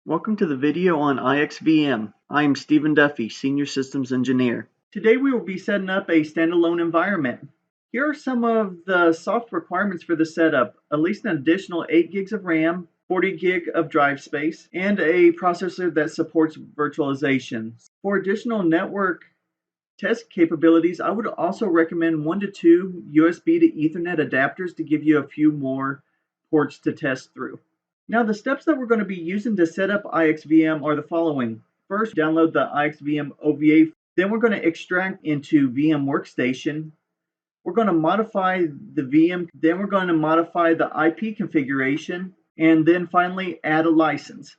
Welcome to the video on IxVM. I am Stephen Duffy, Senior Systems Engineer. Today we will be setting up a standalone environment. Here are some of the soft requirements for the setup. At least an additional 8 gigs of RAM, 40 gig of drive space, and a processor that supports virtualization. For additional network test capabilities, I would also recommend 1 to 2 USB to Ethernet adapters to give you a few more ports to test through. Now, the steps that we're going to be using to set up IxVM are the following. First, download the IxVM OVA. Then we're going to extract into VM Workstation. We're going to modify the VM. Then we're going to modify the IP configuration. And then finally, add a license.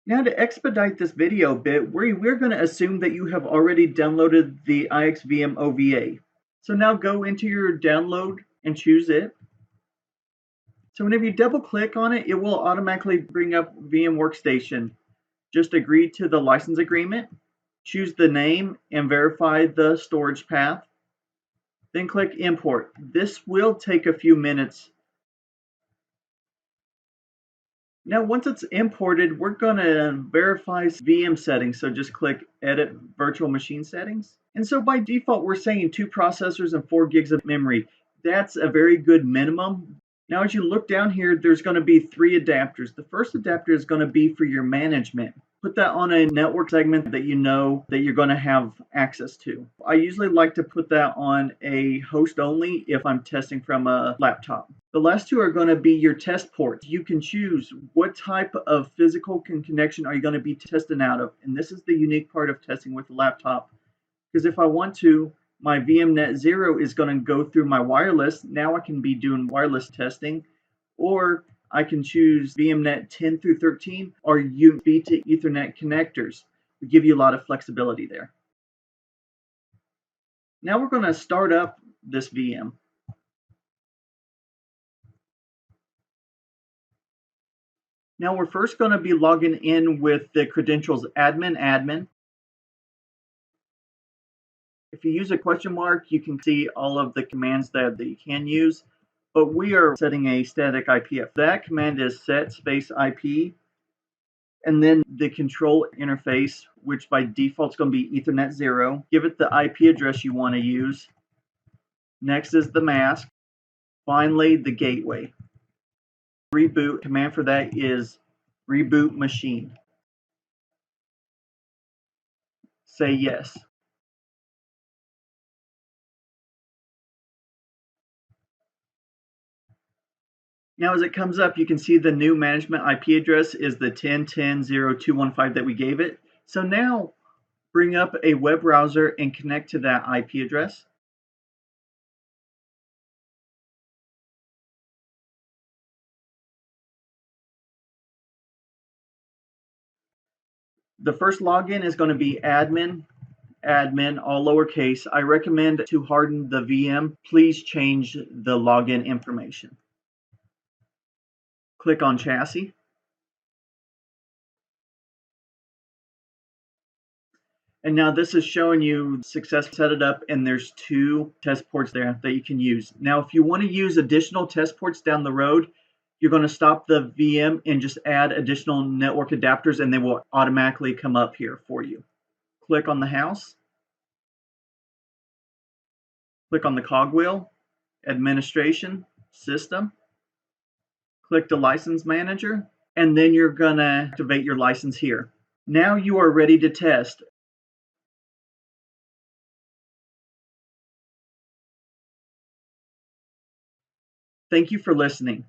Now, to expedite this video a bit, we're going to assume that you have already downloaded the IxVM OVA. So now go into your download and choose it. So whenever you double click on it, it will automatically bring up VM Workstation. Just agree to the license agreement, choose the name and verify the storage path, then click import. This will take a few minutes. Now once it's imported, we're going to verify VM settings. So just click edit virtual machine settings. And so by default, we're saying 2 processors and 4 gigs of memory. That's a very good minimum. Now, as you look down here, there's going to be 3 adapters. The first adapter is going to be for your management. Put that on a network segment that you know that you're going to have access to. I usually like to put that on a host only if I'm testing from a laptop. The last 2 are going to be your test ports. You can choose what type of physical connection are you going to be testing out of. And this is the unique part of testing with a laptop. Because if I want to, my VMnet 0 is going to go through my wireless. Now I can be doing wireless testing, or I can choose VMnet 10 through 13 or USB to Ethernet connectors. We give you a lot of flexibility there. Now we're going to start up this VM. Now we're first going to be logging in with the credentials admin. If you use a question mark, you can see all of the commands that you can use, but we are setting a static IP. That command is set space IP, and then the control interface, which by default is going to be Ethernet 0. Give it the IP address you want to use. Next is the mask. Finally, the gateway. Reboot command for that is reboot machine. Say yes. Now, as it comes up, you can see the new management IP address is the 10.10.0.215 that we gave it. So now, bring up a web browser and connect to that IP address. The first login is going to be admin, all lowercase. I recommend to harden the VM, please change the login information. Click on chassis. And now this is showing you success set it up, and there's 2 test ports there that you can use. Now, if you want to use additional test ports down the road, you're going to stop the VM and just add additional network adapters, and they will automatically come up here for you. Click on the house. Click on the cogwheel, administration, system. Click the license manager, and then you're going to activate your license here. Now you are ready to test. Thank you for listening.